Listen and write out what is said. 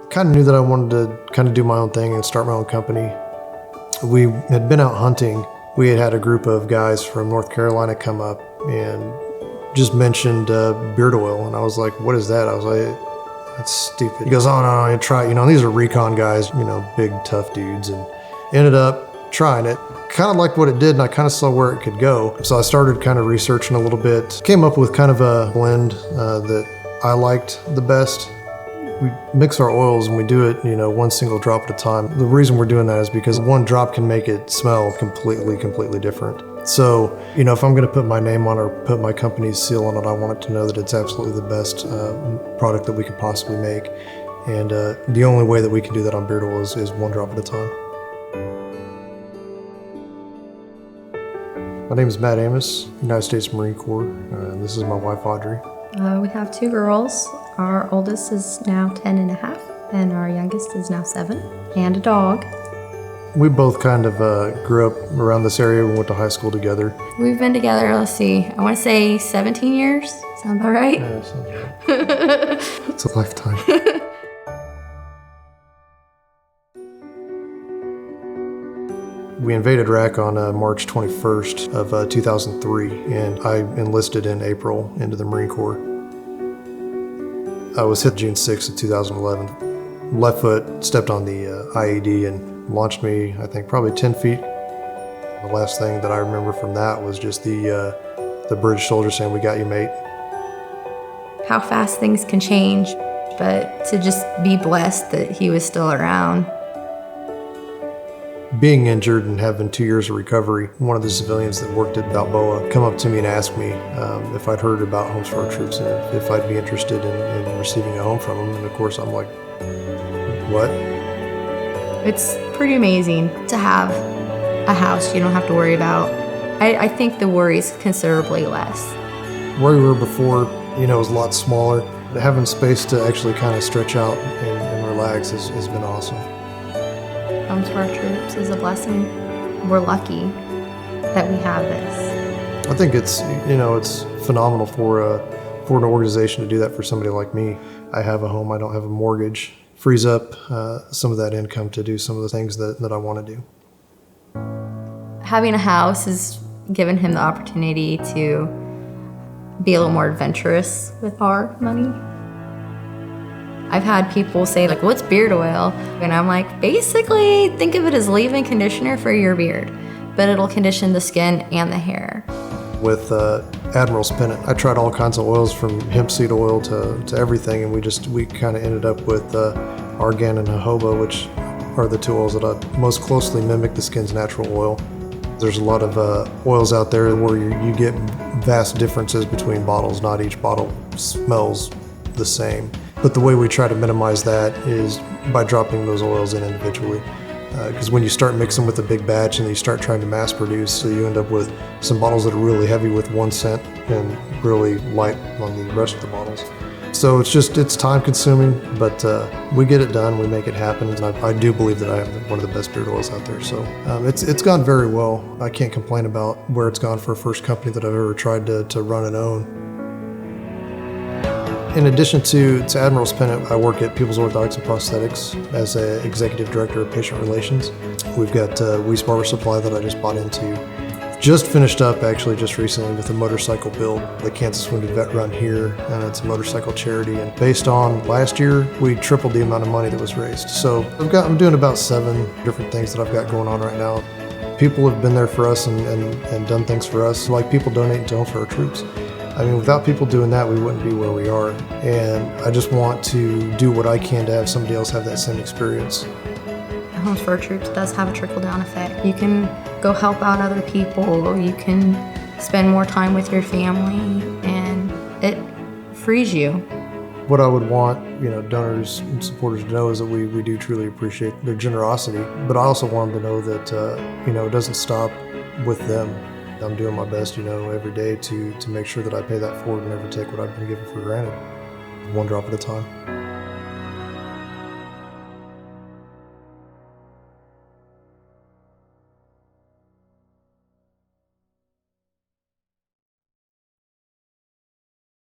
Kind of knew that I wanted to kind of do my own thing and start my own company. We had been out hunting. We had a group of guys from North Carolina come up and just mentioned beard oil. And I was like, what is that? I was like, that's stupid. He goes, oh, no, try it. These are recon guys, big, tough dudes. And ended up trying it. Kind of liked what it did, and I kind of saw where it could go. So I started kind of researching a little bit. Came up with kind of a blend that I liked the best. We mix our oils and we do it, one single drop at a time. The reason we're doing that is because one drop can make it smell completely different. So, if I'm going to put my name on or put my company's seal on it, I want it to know that it's absolutely the best product that we could possibly make. And the only way that we can do that on beard oil is one drop at a time. My name is Matt Amos, United States Marine Corps, and this is my wife, Audrey. We have 2 girls. Our oldest is now 10 and a half, and our youngest is now 7, and a dog. We both kind of grew up around this area. We went to high school together. We've been together, let's see, I want to say 17 years. Sound about right? Yeah, sounds right. It's a lifetime. We invaded Iraq on March 21st of 2003, and I enlisted in April into the Marine Corps. I was hit June 6th of 2011. Left foot stepped on the IED and launched me, I think, probably 10 feet. The last thing that I remember from that was just the British soldier saying, "We got you, mate." How fast things can change, but to just be blessed that he was still around. Being injured and having 2 years of recovery, one of the civilians that worked at Balboa come up to me and asked me if I'd heard about Homes for Our Troops and if I'd be interested in receiving a home from them. And of course, I'm like, what? It's pretty amazing to have a house you don't have to worry about. I think the worry's considerably less. Where we were before, was a lot smaller. Having space to actually kind of stretch out and relax has been awesome. Homes for Our Troops is a blessing. We're lucky that we have this. I think it's phenomenal for an organization to do that for somebody like me. I have a home, I don't have a mortgage. Frees up some of that income to do some of the things that I want to do. Having a house has given him the opportunity to be a little more adventurous with our money. I've had people say, what's beard oil? And I'm like, basically, think of it as leave-in conditioner for your beard, but it'll condition the skin and the hair. With Admiral's Pennant, I tried all kinds of oils from hemp seed oil to everything, and we kind of ended up with argan and jojoba, which are the 2 oils that I most closely mimic the skin's natural oil. There's a lot of oils out there where you get vast differences between bottles. Not each bottle smells the same. But the way we try to minimize that is by dropping those oils in individually. Because when you start mixing with a big batch and you start trying to mass produce, so you end up with some bottles that are really heavy with one scent and really light on the rest of the bottles. So it's time consuming, but we get it done, we make it happen. And I do believe that I have one of the best beard oils out there. So it's gone very well. I can't complain about where it's gone for a first company that I've ever tried to run and own. In addition to Admiral's Pennant, I work at People's Orthotics and Prosthetics as an Executive Director of Patient Relations. We've got Weiss Barber Supply that I just bought into. Just finished up, actually, just recently with a motorcycle build. The Kansas Wounded Vet Run here, and it's a motorcycle charity. And based on last year, we tripled the amount of money that was raised. So I'm doing about 7 different things that I've got going on right now. People have been there for us and done things for us, like people donating to Homes for Our Troops. I mean, without people doing that, we wouldn't be where we are. And I just want to do what I can to have somebody else have that same experience. Homes for Our Troops does have a trickle-down effect. You can go help out other people, you can spend more time with your family, and it frees you. What I would want, donors and supporters to know is that we do truly appreciate their generosity, but I also want them to know that, it doesn't stop with them. I'm doing my best, every day to make sure that I pay that forward and never take what I've been given for granted, one drop at a time.